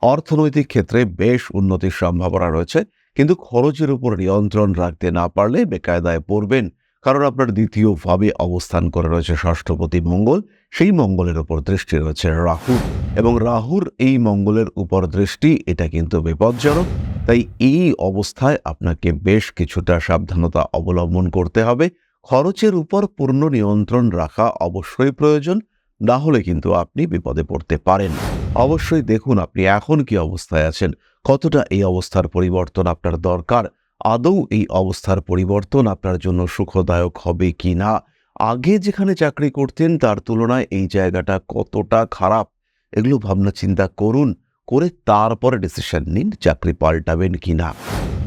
অর্থনৈতিক ক্ষেত্রে বেশ উন্নতির সম্ভাবনা রয়েছে, কিন্তু খরচের উপর নিয়ন্ত্রণ রাখতে না পারলে বেকায়দায় পড়বেন। কারণ আপনার দ্বিতীয় ভাবে অবস্থান করে রয়েছে ষষ্ঠপতি মঙ্গল, সেই মঙ্গলের উপর দৃষ্টি রয়েছে রাহুর, এবং রাহুর এই মঙ্গলের উপর দৃষ্টি এটা কিন্তু বিপজ্জনক। তাই এই অবস্থায় আপনাকে বেশ কিছুটা সাবধানতা অবলম্বন করতে হবে। খরচের উপর পূর্ণ নিয়ন্ত্রণ রাখা অবশ্যই প্রয়োজন, না হলে কিন্তু আপনি বিপদে পড়তে পারেন। অবশ্যই দেখুন আপনি এখন কি অবস্থায় আছেন, কতটা এই অবস্থার পরিবর্তন আপনার দরকার, আদৌ এই অবস্থার পরিবর্তন আপনার জন্য সুখদায়ক হবে কি না, আগে যেখানে চাকরি করতেন তার তুলনায় এই জায়গাটা কতটা খারাপ, এগুলো ভাবনা চিন্তা করুন, করে তারপরে ডিসিশন নিন চাকরি পাল্টাবেন কিনা।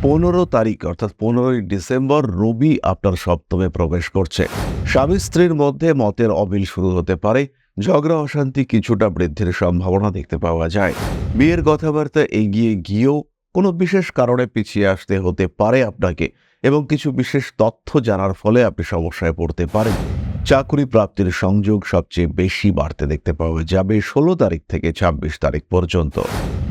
15 তারিখ অর্থাৎ 15ই ডিসেম্বর রবি আপনার সপ্তমে প্রবেশ করছে। স্বামী স্ত্রীর মধ্যে মতের অমিল শুরু হতে পারে, ঝগড়া অশান্তি কিছুটা বৃদ্ধির সম্ভাবনা দেখতে পাওয়া যায়। বিয়ের কথাবার্তা এগিয়ে গিয়েও কোনো বিশেষ কারণে পিছিয়ে আসতে হতে পারে আপনাকে, এবং কিছু বিশেষ তথ্য জানার ফলে আপনি সমস্যায় পড়তে পারেন। চাকরি প্রাপ্তির সংযোগ সবচেয়ে বেশি বাড়তে দেখতে পাওয়া যাবে 16 তারিখ থেকে 26 তারিখ পর্যন্ত।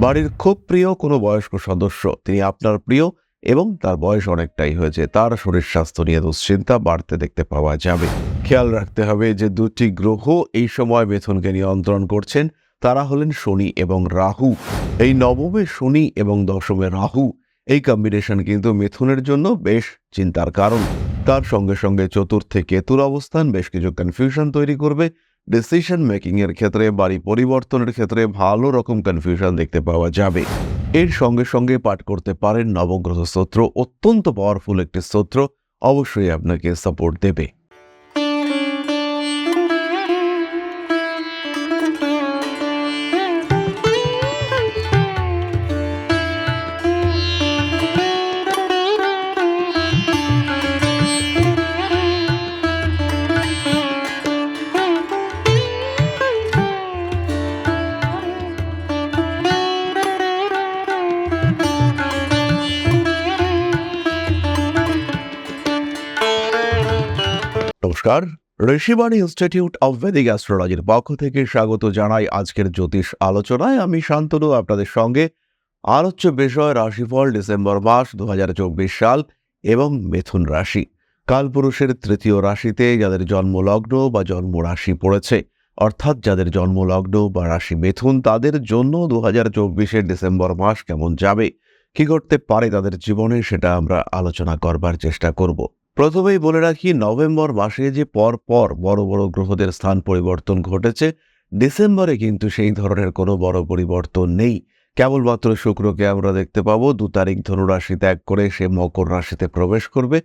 বাড়ির খুব প্রিয় কোনো বয়স্ক সদস্য, তিনি আপনার প্রিয় এবং তার বয়স অনেকটাই হয়েছে, তার শরীর স্বাস্থ্য নিয়ে দুশ্চিন্তা বাড়তে দেখতে পাওয়া যাবে। খেয়াল রাখতে হবে যে দুটি গ্রহ এই সময় মিথুনকে নিয়ন্ত্রণ করছেন, তারা হলেন শনি এবং রাহু। এই নবমে শনি এবং দশমে রাহু, এই কম্বিনেশন কিন্তু মিথুনের জন্য বেশ চিন্তার কারণ। তার সঙ্গে সঙ্গে চতুর্থে কেতুর অবস্থান বেশ কিছু কনফিউশন তৈরি করবে। ডিসিশন মেকিং এর ক্ষেত্রে, বাড়ি পরিবর্তনের ক্ষেত্রে ভালো রকম কনফিউশন দেখতে পাওয়া যাবে। এর সঙ্গে সঙ্গে পাঠ করতে পারেন নবগ্রহ স্তোত্র, অত্যন্ত পাওয়ারফুল একটি স্তোত্র, অবশ্যই আপনাকে সাপোর্ট দেবে। নমস্কার, ঋষিবাণী ইনস্টিটিউট অব ভেদিক অ্যাস্ট্রোলজির পক্ষ থেকে স্বাগত জানাই আজকের জ্যোতিষ আলোচনায়। আমি শান্তনু আপনাদের সঙ্গে। আলোচ্য বিষয় রাশিফল ডিসেম্বর মাস 2024 সাল এবং মিথুন রাশি। কালপুরুষের তৃতীয় রাশিতে যাদের জন্মলগ্ন বা জন্ম রাশি পড়েছে, অর্থাৎ যাদের জন্মলগ্ন বা রাশি মিথুন, তাদের জন্য 2024 ডিসেম্বর মাস কেমন যাবে, কি করতে পারে তাদের জীবনে, সেটা আমরা আলোচনা করবার চেষ্টা করব। প্রথমেই বলে রাখি, নভেম্বর মাসে যে পর পর বড় বড় গ্রহদের স্থান পরিবর্তন ঘটেছে, ডিসেম্বরে কিন্তু সেই ধরনের কোনো বড় পরিবর্তন নেই। কেবলমাত্র শুক্রকে আমরা দেখতে পাবো 2 তারিখ ধনুরাশি ত্যাগ করে সে মকর রাশিতে প্রবেশ করবে,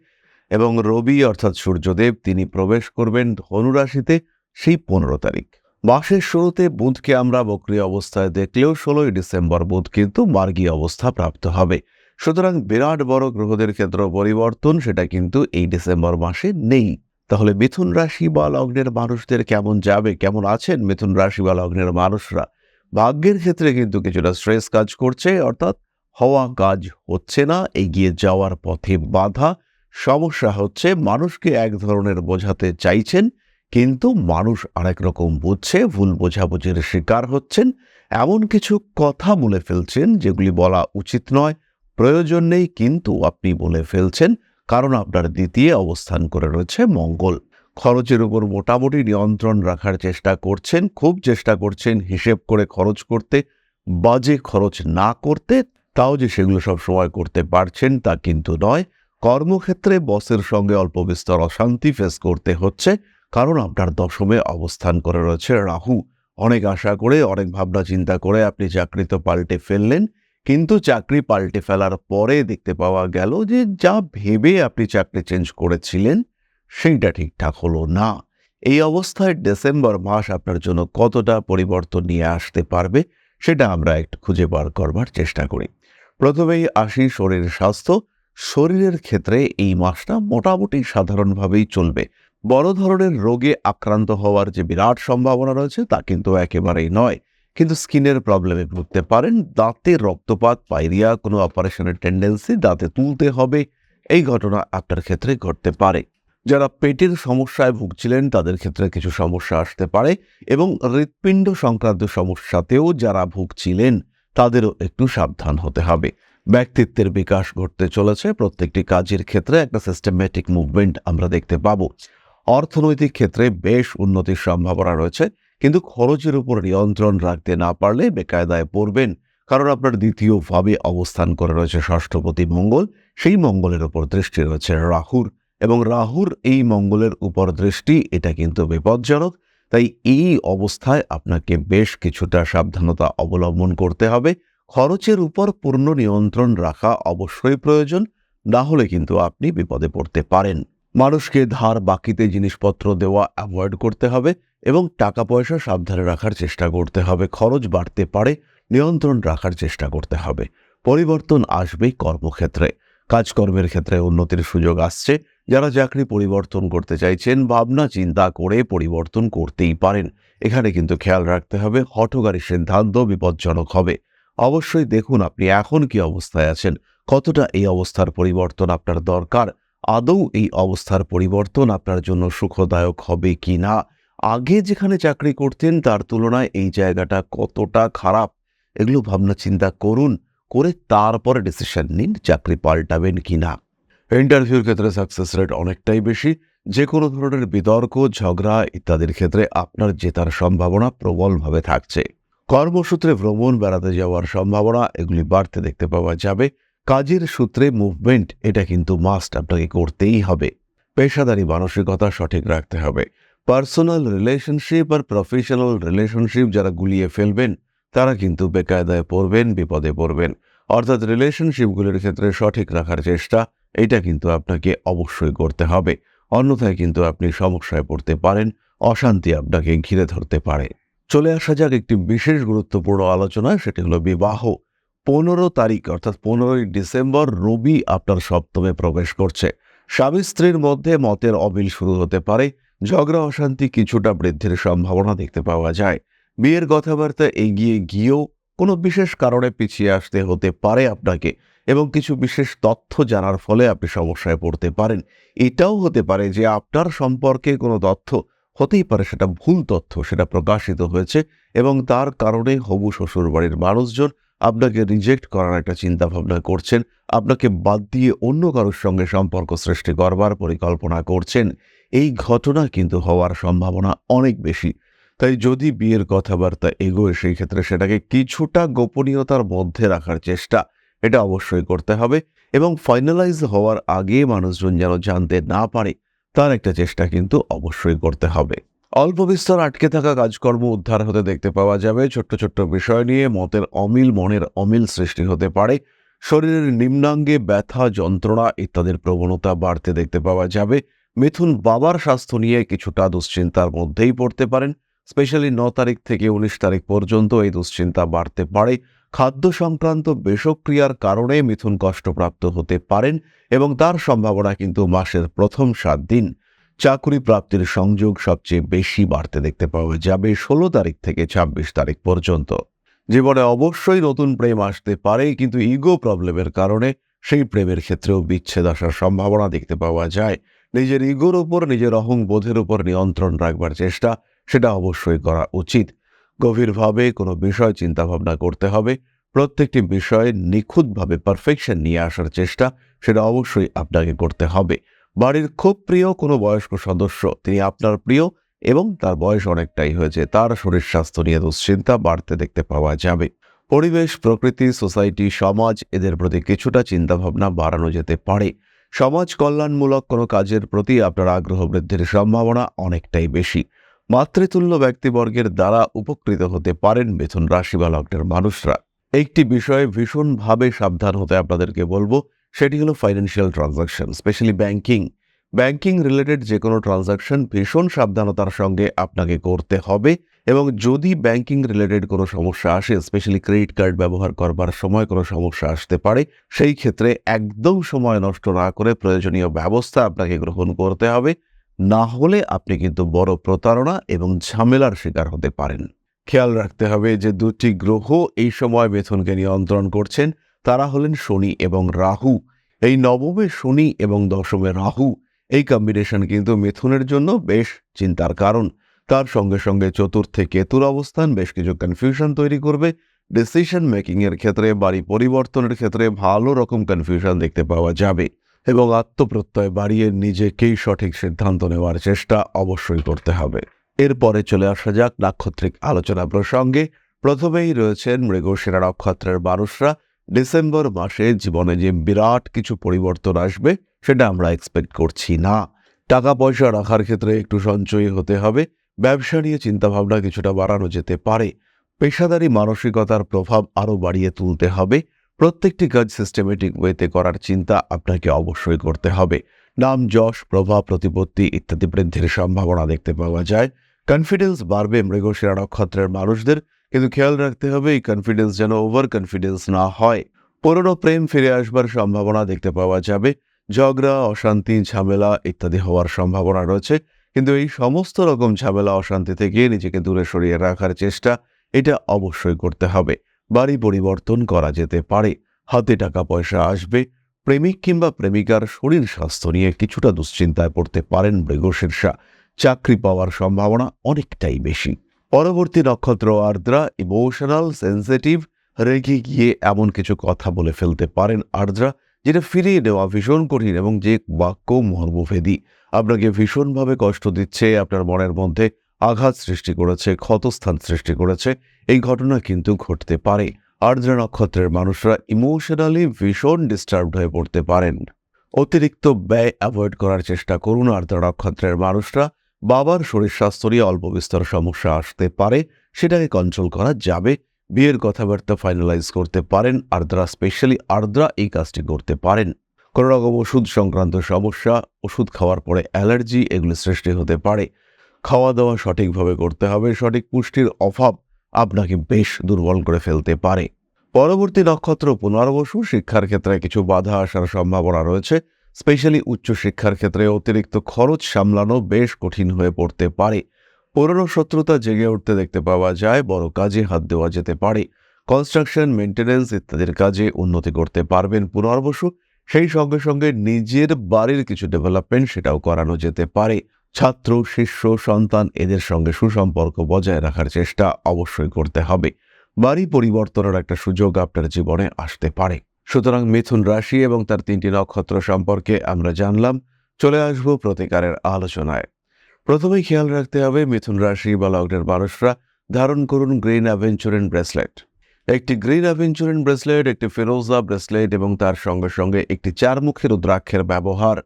এবং রবি অর্থাৎ সূর্যদেব তিনি প্রবেশ করবেন ধনুরাশিতে সেই 15 তারিখ। মাসের শুরুতে বুধকে আমরা বক্রী অবস্থায় দেখলেও 16ই ডিসেম্বর বুধ কিন্তু মার্গী অবস্থা প্রাপ্ত হবে। সুতরাং বিরাট বড় গ্রহদের ক্ষেত্র পরিবর্তন সেটা কিন্তু এই ডিসেম্বর মাসে নেই। তাহলে মিথুন রাশি বা লগ্নের মানুষদের কেমন যাবে, কেমন আছেন মিথুন রাশি বা লগ্নের মানুষরা? ভাগ্যের ক্ষেত্রে কিন্তু কিছুটা স্ট্রেস কাজ করছে, অর্থাৎ হওয়া কাজ হচ্ছে না, এগিয়ে যাওয়ার পথে বাধা। সমস্যা হচ্ছে মানুষকে এক ধরনের বোঝাতে চাইছেন, কিন্তু মানুষ আরেক রকম বুঝছে, ভুল বোঝাবুঝির শিকার হচ্ছেন, এমন কিছু কথা বলে ফেলছেন যেগুলি বলা উচিত নয়, প্রয়োজন নেই, কিন্তু আপনি বলে ফেলছেন, কারণ আপনার দ্বিতীয় অবস্থান করে রয়েছে মঙ্গল। খরচের উপর মোটামুটি নিয়ন্ত্রণ রাখার চেষ্টা করছেন, খুব চেষ্টা করছেন হিসেব করে খরচ করতে, বাজে খরচ না করতে। তাও যে সেগুলো সব সময় করতে পারছেন তা কিন্তু নয়। কর্মক্ষেত্রে বসের সঙ্গে অল্প বিস্তর অশান্তি ফেস করতে হচ্ছে, কারণ আপনার দশমে অবস্থান করে রয়েছে রাহু। অনেক আশা করে, অনেক ভাবনা চিন্তা করে আপনি চাকরি তো পাল্টে ফেললেন, কিন্তু চাকরি পাল্টে ফেলার পরে দেখতে পাওয়া গেল যে যা ভেবে আপনি চাকরি চেঞ্জ করেছিলেন সেইটা ঠিকঠাক হলো না। এই অবস্থায় ডিসেম্বর মাস আপনার জন্য কতটা পরিবর্তন নিয়ে আসতে পারবে সেটা আমরা একটু খুঁজে বার করবার চেষ্টা করি। প্রথমেই আসি শরীর স্বাস্থ্য। শরীরের ক্ষেত্রে এই মাসটা মোটামুটি সাধারণভাবেই চলবে। বড় ধরনের রোগে আক্রান্ত হওয়ার যে বিরাট সম্ভাবনা রয়েছে তা কিন্তু একেবারেই নয়, কিন্তু স্কিনের প্রবলেমে ভুগতে পারেন। দাঁতে রক্তপাত, পায়রিয়া, কোনো অপারেশনের টেন্ডেন্সি, দাঁতে তুলতে হবে, এই ঘটনা আপনার ক্ষেত্রে ঘটতে পারে। যারা পেটের সমস্যায় ভুগছিলেন তাদের ক্ষেত্রে কিছু সমস্যা আসতে পারে, এবং হৃৎপিণ্ড সংক্রান্ত সমস্যাতেও যারা ভুগছিলেন তাদেরও একটু সাবধান হতে হবে। ব্যক্তিত্বের বিকাশ ঘটতে চলেছে, প্রত্যেকটি কাজের ক্ষেত্রে একটা সিস্টেমেটিক মুভমেন্ট আমরা দেখতে পাবো। অর্থনৈতিক ক্ষেত্রে বেশ উন্নতির সম্ভাবনা রয়েছে, কিন্তু খরচের উপর নিয়ন্ত্রণ রাখতে না পারলে বেকায়দায় পড়বেন। কারণ আপনার দ্বিতীয় ভাবে অবস্থান করে রয়েছে ষষ্ঠপতি মঙ্গল, সেই মঙ্গলের উপর দৃষ্টি রয়েছে রাহুর, এবং রাহুর এই মঙ্গলের উপর দৃষ্টি এটা কিন্তু বিপজ্জনক। তাই এই অবস্থায় আপনাকে বেশ কিছুটা সাবধানতা অবলম্বন করতে হবে। খরচের উপর পূর্ণ নিয়ন্ত্রণ রাখা অবশ্যই প্রয়োজন, না হলে কিন্তু আপনি বিপদে পড়তে পারেন। মানুষকে ধার বাকিতে জিনিসপত্র দেওয়া অ্যাভয়েড করতে হবে এবং টাকা পয়সা সাবধানে রাখার চেষ্টা করতে হবে। খরচ বাড়তে পারে, নিয়ন্ত্রণ রাখার চেষ্টা করতে হবে। পরিবর্তন আসবেই কর্মক্ষেত্রে, কাজকর্মের ক্ষেত্রে উন্নতির সুযোগ আসছে। যারা চাকরি পরিবর্তন করতে চাইছেন, ভাবনা চিন্তা করে পরিবর্তন করতেই পারেন। এখানে কিন্তু খেয়াল রাখতে হবে, হঠকারী সিদ্ধান্ত বিপজ্জনক হবে। অবশ্যই দেখুন আপনি এখন কি অবস্থায় আছেন, কতটা এই অবস্থার পরিবর্তন আপনার দরকার, আদৌ এই অবস্থার পরিবর্তন আপনার জন্য সুখদায়ক হবে কি না। আগে যেখানে চাকরি করতেন তার তুলনায় এই জায়গাটা কতটা খারাপ, এগুলো ভাবনা চিন্তা করুন, করে তারপরে ডিসিশন নিন চাকরি পাল্টাবেন কিনা। ইন্টারভিউর ক্ষেত্রে সাকসেস রেট অনেকটাই বেশি। যে কোনো ধরনের বিতর্ক, ঝগড়া ইত্যাদির ক্ষেত্রে আপনার জেতার সম্ভাবনা প্রবলভাবে থাকছে। কর্মসূত্রে ভ্রমণ, বেড়াতে যাওয়ার সম্ভাবনা এগুলি বাড়তে দেখতে পাওয়া যাবে। কাজের সূত্রে মুভমেন্ট এটা কিন্তু মাস্ট, আপনাকে করতেই হবে। পেশাদারি মানসিকতা সঠিক রাখতে হবে। পার্সোনাল রিলেশনশিপ আর প্রফেশনাল রিলেশনশিপ যারা গুলিয়ে ফেলবেন তারা কিন্তু বেকায়দায় পড়বেন, বিপদে পড়বেন। অর্থাৎ রিলেশনশিপগুলির ক্ষেত্রে সঠিক রাখার চেষ্টা এটা কিন্তু আপনাকে অবশ্যই করতে হবে। অন্যথায় কিন্তু আপনি সমস্যায় পড়তে পারেন, অশান্তি আপনাকে ঘিরে ধরতে পারে। চলে আসা যাক একটি বিশেষ গুরুত্বপূর্ণ আলোচনায়, সেটি হলো বিবাহ। 15 তারিখ অর্থাৎ 15ই ডিসেম্বর রবি আপনার সপ্তমে প্রবেশ করছে। স্বামী স্ত্রীর মধ্যে মতের অমিল শুরু হতে পারে, ঝগড়া অশান্তি কিছুটা বৃদ্ধির সম্ভাবনা দেখতে পাওয়া যায়। বিয়ের কথাবার্তা এগিয়ে গিয়েও কোনো বিশেষ কারণে পিছিয়ে আসতে হতে পারে আপনাকে, এবং কিছু বিশেষ তথ্য জানার ফলে আপনি সমস্যায় পড়তে পারেন। এটাও হতে পারে যে আপনার সম্পর্কে কোনো তথ্য, হতেই পারে সেটা ভুল তথ্য, সেটা প্রকাশিত হয়েছে এবং তার কারণে হবু শ্বশুর বাড়ির মানুষজন আপনাকে রিজেক্ট করার একটা চিন্তা ভাবনা করছেন, আপনাকে বাদ দিয়ে অন্য কারোর সঙ্গে সম্পর্ক সৃষ্টি করবার পরিকল্পনা করছেন। এই ঘটনা কিন্তু হওয়ার সম্ভাবনা অনেক বেশি। তাই যদি বিয়ের কথাবার্তা এগোয়, সেই ক্ষেত্রে সেটাকে কিছুটা গোপনীয়তার মধ্যে রাখার চেষ্টা এটা অবশ্যই করতে হবে, এবং ফাইনালাইজ হওয়ার আগে মানুষজন যেন জানতে না পারে তার একটা চেষ্টা কিন্তু অবশ্যই করতে হবে। অল্প বিস্তর আটকে থাকা কাজকর্ম উদ্ধার হতে দেখতে পাওয়া যাবে। ছোট্ট ছোট্ট বিষয় নিয়ে মতের অমিল, মনের অমিল সৃষ্টি হতে পারে। শরীরের নিম্নাঙ্গে ব্যথা, যন্ত্রণা ইত্যাদির প্রবণতা বাড়তে দেখতে পাওয়া যাবে। মিথুন বাবার স্বাস্থ্য নিয়ে কিছুটা দুশ্চিন্তার মধ্যেই পড়তে পারেন। স্পেশালি 9 তারিখ থেকে 19 তারিখ পর্যন্ত এই দুশ্চিন্তা বাড়তে পারে। খাদ্য সংক্রান্ত বিষক্রিয়ার কারণে মিথুন কষ্টপ্রাপ্ত হতে পারেন, এবং তার সম্ভাবনা কিন্তু মাসের প্রথম 7 দিন। চাকরি প্রাপ্তির সংযোগ সবচেয়ে বেশি বাড়তে দেখতে পাওয়া যাবে 16 তারিখ থেকে 26 তারিখ পর্যন্ত। জীবনে অবশ্যই নতুন প্রেম আসতে পারে, কিন্তু ইগো প্রবলেমের কারণে সেই প্রেমের ক্ষেত্রেও বিচ্ছেদ আসার সম্ভাবনা দেখতে পাওয়া যায়। নিজের ইগোর উপর, নিজের অহংবোধের উপর নিয়ন্ত্রণ রাখবার চেষ্টা সেটা অবশ্যই করা উচিত। গভীরভাবে কোনো বিষয় চিন্তাভাবনা করতে হবে। প্রত্যেকটি বিষয়ে নিখুঁতভাবে পারফেকশন নিয়ে আসার চেষ্টা সেটা অবশ্যই আপনাকে করতে হবে। বাড়ির খুব প্রিয় কোনো বয়স্ক সদস্য, তিনি আপনার প্রিয় এবং তার বয়স অনেকটাই হয়েছে, তার শরীর স্বাস্থ্য নিয়ে দুশ্চিন্তা বাড়তে দেখতে পাওয়া যাবে। পরিবেশ, প্রকৃতি, সোসাইটি, সমাজ এদের প্রতি কিছুটা চিন্তাভাবনা বাড়ানো যেতে পারে। সমাজ কল্যাণমূলক কোনো কাজের প্রতি আপনার আগ্রহ বৃদ্ধির সম্ভাবনা অনেকটাই বেশি। মাতৃতুল্য ব্যক্তিবর্গের দ্বারা উপকৃত হতে পারেন মিথুন রাশি বা লগ্নের মানুষরা। একটি বিষয়ে ভীষণভাবে সাবধান হতে আপনাদেরকে বলবো, সেটি হলো financial transaction, specially banking related যে কোনো ট্রানজাকশন ভীষণ সাবধানতার সঙ্গে আপনাকে করতে হবে। এবং যদি ব্যাংকিং রিলেটেড কোনো সমস্যা আসে, স্পেশালি ক্রেডিট কার্ড ব্যবহার করবার সময় কোনো সমস্যা আসতে পারে, সেই ক্ষেত্রে একদম সময় নষ্ট না করে প্রয়োজনীয় ব্যবস্থা আপনাকে গ্রহণ করতে হবে। না হলে আপনি কিন্তু বড় প্রতারণা এবং ঝামেলার শিকার হতে পারেন। খেয়াল রাখতে হবে যে দুটি গ্রহ এই সময় মিথুনকে নিয়ন্ত্রণ করছেন, তারা হলেন শনি এবং রাহু। এই নবমে শনি এবং দশমে রাহু, এই কম্বিনেশন কিন্তু মিথুনের জন্য বেশ চিন্তার কারণ। তার সঙ্গে সঙ্গে চতুর্থে কেতুর অবস্থান বেশ কিছু কনফিউশন তৈরি করবে। ডিসিশন মেকিং এর ক্ষেত্রে, বাড়ি পরিবর্তনের ক্ষেত্রে ভালো রকম কনফিউশন দেখতে পাওয়া যাবে এবং আত্মপ্রত্যয় বাড়িয়ে নিজেকেই সঠিক সিদ্ধান্ত নেওয়ার চেষ্টা অবশ্যই করতে হবে। এরপরে চলে আসা যাক নাক্ষত্রিক আলোচনা প্রসঙ্গে। প্রথমেই রয়েছেন মৃগশিরা নক্ষত্রের মানুষরা। ডিসেম্বর মাসে জীবনে যে বিরাট কিছু পরিবর্তন আসবে সেটা আমরা এক্সপেক্ট করছি না। টাকা পয়সা রাখার ক্ষেত্রে একটু সঞ্চয়ী হতে হবে। ব্যবসা নিয়ে চিন্তাভাবনা কিছুটা বাড়ানো যেতে পারে। পেশাদারি মানসিকতার প্রভাব আরও বাড়িয়ে তুলতে হবে। প্রত্যেকটি কাজ সিস্টেমেটিক ওয়েতে করার চিন্তা আপনাকে অবশ্যই করতে হবে। নাম যশ প্রভাব প্রতিপত্তি ইত্যাদি বৃদ্ধির সম্ভাবনা দেখতে পাওয়া যায়। কনফিডেন্স বাড়বে মৃগশিরা নক্ষত্রের মানুষদের, কিন্তু খেয়াল রাখতে হবে এই কনফিডেন্স যেন ওভার কনফিডেন্স না হয়। পুরনো প্রেম ফিরে আসবার সম্ভাবনা দেখতে পাওয়া যাবে। ঝগড়া অশান্তি ঝামেলা ইত্যাদি হওয়ার সম্ভাবনা রয়েছে, কিন্তু এই সমস্ত রকম ঝামেলা অশান্তি থেকে নিজেকে দূরে সরিয়ে রাখার চেষ্টা এটা অবশ্যই করতে হবে। বাড়ি পরিবর্তন করা যেতে পারে। হাতে টাকা পয়সা আসবে। প্রেমিক কিংবা প্রেমিকার শরীর স্বাস্থ্য নিয়ে কিছুটা দুশ্চিন্তায় পড়তে পারেন মৃগশীর্ষা। চাকরি পাওয়ার সম্ভাবনা অনেকটাই বেশি। পরবর্তী নক্ষত্র আর্দ্রা। ইমোশনাল সেন্সিটিভ, রেগে গিয়ে এমন কিছু কথা বলে ফেলতে পারেন আর্দ্রা যেটা ফিরিয়ে নেওয়া ভীষণ কঠিন এবং যে বাক্য মর্মভেদী, আপনাকে ভীষণভাবে কষ্ট দিচ্ছে, আপনার মনের মধ্যে আঘাত সৃষ্টি করেছে, ক্ষতস্থান সৃষ্টি করেছে। এই ঘটনা কিন্তু ঘটতে পারে। আর্দ্রা নক্ষত্রের মানুষরা ইমোশনালি ভীষণ ডিস্টার্বড হয়ে পড়তে পারেন। অতিরিক্ত ব্যয় অ্যাভয়েড করার চেষ্টা করুন আর্দ্রা নক্ষত্রের মানুষরা। বাবার শরীর স্বাস্থ্য নিয়ে অল্প বিস্তর সমস্যা আসতে পারে, সেটাকে কন্ট্রোল করা যাবে। বিয়ের কথাবার্তা ফাইনালাইজ করতে পারেন আর্দ্রা, স্পেশালি আর্দ্রা এই কাজটি করতে পারেন। কোনো রকম ওষুধ সংক্রান্ত সমস্যা, ওষুধ খাওয়ার পরে অ্যালার্জি এগুলো সৃষ্টি হতে পারে। খাওয়া দাওয়া সঠিকভাবে করতে হবে। সঠিক পুষ্টির অভাব আপনাকে বেশ দুর্বল করে ফেলতে পারে। পরবর্তী নক্ষত্র পুনর্বসু। শিক্ষার ক্ষেত্রে কিছু বাধা আসার সম্ভাবনা রয়েছে। স্পেশালি উচ্চশিক্ষার ক্ষেত্রে অতিরিক্ত খরচ সামলানো বেশ কঠিন হয়ে পড়তে পারে। পুরনো শত্রুতা জেগে উঠতে দেখতে পাওয়া যায়। বড় কাজে হাত দেওয়া যেতে পারে। কনস্ট্রাকশন মেইনটেনেন্স ইত্যাদির কাজে উন্নতি করতে পারবেন পুনর্বসু। সেই সঙ্গে সঙ্গে নিজের বাড়ির কিছু ডেভেলপমেন্ট সেটাও করানো যেতে পারে। ছাত্র শিষ্য সন্তান এদের সঙ্গে সুসম্পর্ক বজায় রাখার চেষ্টা অবশ্যই করতে হবে। বাড়ি পরিবর্তনের একটা সুযোগ আপনার জীবনে আসতে পারে। সুতরাং মিথুন রাশি এবং তার 3টি নক্ষত্র সম্পর্কে আমরা জানলাম। চলে আসবো প্রতিকারের আলোচনায়। প্রথমেই খেয়াল রাখতে হবে মিথুন রাশি বা লগ্নের মানুষরা ধারণ করুন গ্রিন অ্যাভেঞ্চুরিন ব্রেসলেট। একটি গ্রিন অ্যাভেঞ্চুরিন ব্রেসলেট, একটি ফিরোজা ব্রেসলেট এবং তার সঙ্গে সঙ্গে একটি 4 মুখী রুদ্রাক্ষের ব্যবহার,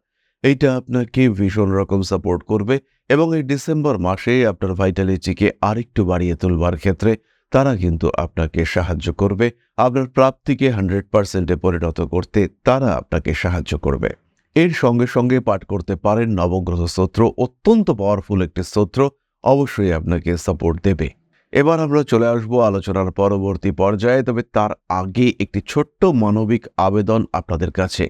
এইটা আপনাকে ভীষণ রকম সাপোর্ট করবে এবং এই ডিসেম্বর মাসে আপনার ভাইটালিটিকে আরেকটু বাড়িয়ে তুলবার ক্ষেত্রে তারা কিন্তু আপনাকে সাহায্য করবে। আপনার প্রাপ্তিকে 100%-এ পরিণত করতে তারা আপনাকে সাহায্য করবে। এর সঙ্গে সঙ্গে পাঠ করতে পারেন নবগ্রহ স্তোত্র। অত্যন্ত পাওয়ারফুল একটি স্তোত্র, অবশ্যই আপনাকে সাপোর্ট দেবে। এবার আমরা চলে আসবো আলোচনার পরবর্তী পর্যায়ে, তবে তার আগে একটি ছোট্ট মানবিক আবেদন আপনাদের কাছে।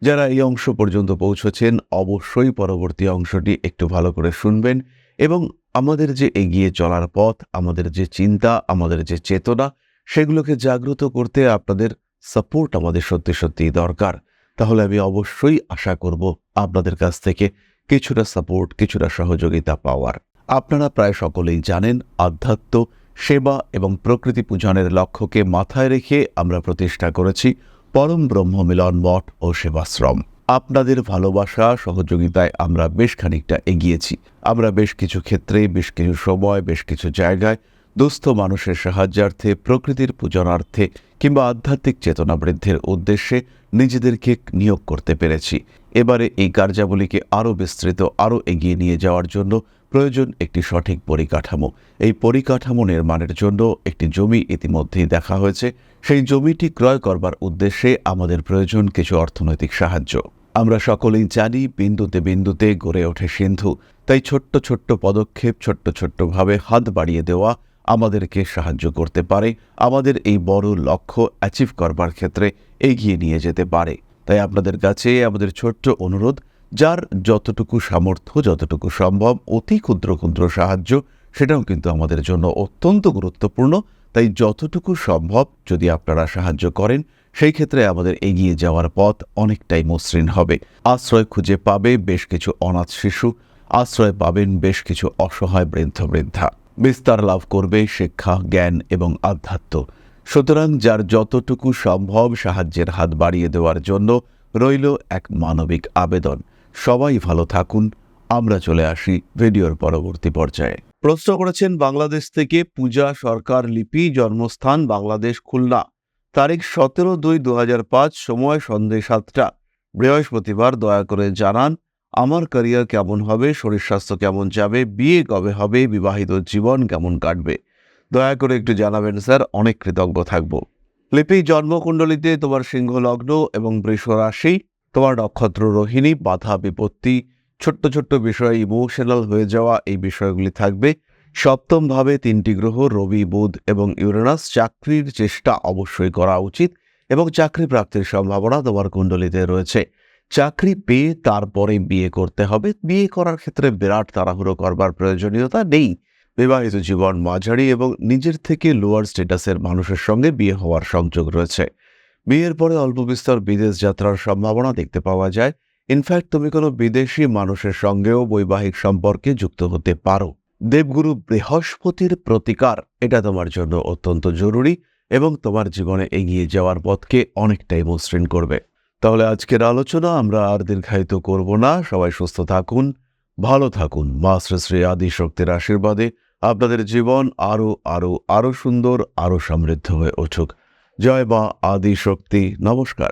যারা এই অংশ পর্যন্ত পৌঁছেছেন অবশ্যই পরবর্তী অংশটি একটু ভালো করে শুনবেন এবং আমাদের যে এগিয়ে চলার পথ, আমাদের যে চিন্তা, আমাদের যে চেতনা, সেগুলোকে জাগ্রত করতে আপনাদের সাপোর্ট আমাদের সত্যি সত্যিই দরকার। তাহলে আমি অবশ্যই আশা করব আপনাদের কাছ থেকে কিছুটা সাপোর্ট, কিছুটা সহযোগিতা পাওয়ার। আপনারা প্রায় সকলেই জানেন আধ্যাত্ম, সেবা এবং প্রকৃতি পূজনের লক্ষ্যকে মাথায় রেখে আমরা প্রতিষ্ঠা করেছি পরম ব্রহ্ম মিলন মঠ ও সেবাশ্রম। আপনাদের ভালোবাসা সহযোগিতায় আমরা বেশ খানিকটা এগিয়েছি। আমরা বেশ কিছু ক্ষেত্রে, বেশ কিছু সময়, বেশ কিছু জায়গায় দুস্থ মানুষের সাহায্যার্থে, প্রকৃতির পূজনার্থে কিংবা আধ্যাত্মিক চেতনা বৃদ্ধির উদ্দেশ্যে নিজেদেরকে নিয়োগ করতে পেরেছি। এবারে এই কার্যাবলীকে আরও বিস্তৃত, আরও এগিয়ে নিয়ে যাওয়ার জন্য প্রয়োজন একটি সঠিক পরিকাঠামো। এই পরিকাঠামো নির্মাণের জন্য একটি জমি ইতিমধ্যেই দেখা হয়েছে। সেই জমিটি ক্রয় করবার উদ্দেশ্যে আমাদের প্রয়োজন কিছু অর্থনৈতিক সাহায্য। আমরা সকলেই জানি বিন্দুতে বিন্দুতে গড়ে ওঠে সিন্ধু। তাই ছোট্ট ছোট্ট পদক্ষেপ, ছোট্ট ছোট্টভাবে হাত বাড়িয়ে দেওয়া আমাদেরকে সাহায্য করতে পারে, আমাদের এই বড় লক্ষ্য অ্যাচিভ করবার ক্ষেত্রে এগিয়ে নিয়ে যেতে পারে। তাই আপনাদের কাছে আমাদের ছোট্ট অনুরোধ, যার যতটুকু সামর্থ্য, যতটুকু সম্ভব, অতি ক্ষুদ্র ক্ষুদ্র সাহায্য, সেটাও কিন্তু আমাদের জন্য অত্যন্ত গুরুত্বপূর্ণ। তাই যতটুকু সম্ভব যদি আপনারা সাহায্য করেন, সেই ক্ষেত্রে আমাদের এগিয়ে যাওয়ার পথ অনেকটাই মসৃণ হবে। আশ্রয় খুঁজে পাবে বেশ কিছু অনাথ শিশু, আশ্রয় পাবেন বেশ কিছু অসহায় বৃদ্ধ বৃদ্ধা, বিস্তার লাভ করবে শিক্ষা, জ্ঞান এবং আধ্যাত্ম। সুতরাং যার যতটুকু সম্ভব সাহায্যের হাত বাড়িয়ে দেওয়ার জন্য রইল এক মানবিক আবেদন। সবাই ভালো থাকুন। আমরা চলে আসি ভিডিওর পরবর্তী পর্যায়ে। প্রশ্ন করেছেন বাংলাদেশ থেকে পূজা সরকার লিপি, জন্মস্থান বাংলাদেশ, খুলনা, তারিখ 17/2/2005, সময় সন্ধ্যে 7টা, বৃহস্পতিবার। দয়া করে জানান আমার ক্যারিয়ার কেমন হবে, শরীর স্বাস্থ্য কেমন যাবে, বিয়ে কবে হবে, বিবাহিত জীবন কেমন কাটবে। দয়া করে একটু জানাবেন স্যার, অনেক কৃতজ্ঞ থাকব। লিপি, জন্মকুণ্ডলিতে তোমার সিংহ লগ্ন এবং বৃষ রাশি, তোমার নক্ষত্র রোহিণী, বাধা বিপত্তি, ছোট্ট ছোট্ট বিষয়ে ইমোশনাল হয়ে যাওয়া, এই বিষয়গুলি থাকবে। সপ্তম ভাবে 3টি গ্রহ রবি, বুধ এবং ইউরেনাস। চাকরির চেষ্টা অবশ্যই করা উচিত এবং চাকরি প্রাপ্তির সম্ভাবনা তোমার কুণ্ডলিতে রয়েছে। চাকরি পেয়ে তারপরে বিয়ে করতে হবে। বিয়ে করার ক্ষেত্রে বিরাট তাড়াহুড়ো করবার প্রয়োজনীয়তা নেই। বিবাহিত জীবন মাঝারি এবং নিজের থেকে লোয়ার স্ট্যাটাসের মানুষের সঙ্গে বিয়ে হওয়ার সংযোগ রয়েছে। বিয়ের পরে অল্প বিস্তর বিদেশ যাত্রার সম্ভাবনা দেখতে পাওয়া যায়। ইনফ্যাক্ট তুমি কোনো বিদেশি মানুষের সঙ্গেও বৈবাহিক সম্পর্কে যুক্ত হতে পারো। দেবগুরু বৃহস্পতির প্রতিকার, এটা তোমার জন্য অত্যন্ত জরুরি এবং তোমার জীবনে এগিয়ে যাওয়ার পথকে অনেকটাই মসৃণ করবে। তাহলে আজকের আলোচনা আমরা আর দীর্ঘায়িত করব না। সবাই সুস্থ থাকুন, ভালো থাকুন। মা শ্রী শ্রী আদি শক্তির আশীর্বাদে আপনাদের জীবন আরো আরো আরো সুন্দর, আরো সমৃদ্ধ হয়ে উঠুক। জয় মা আদি শক্তি। নমস্কার।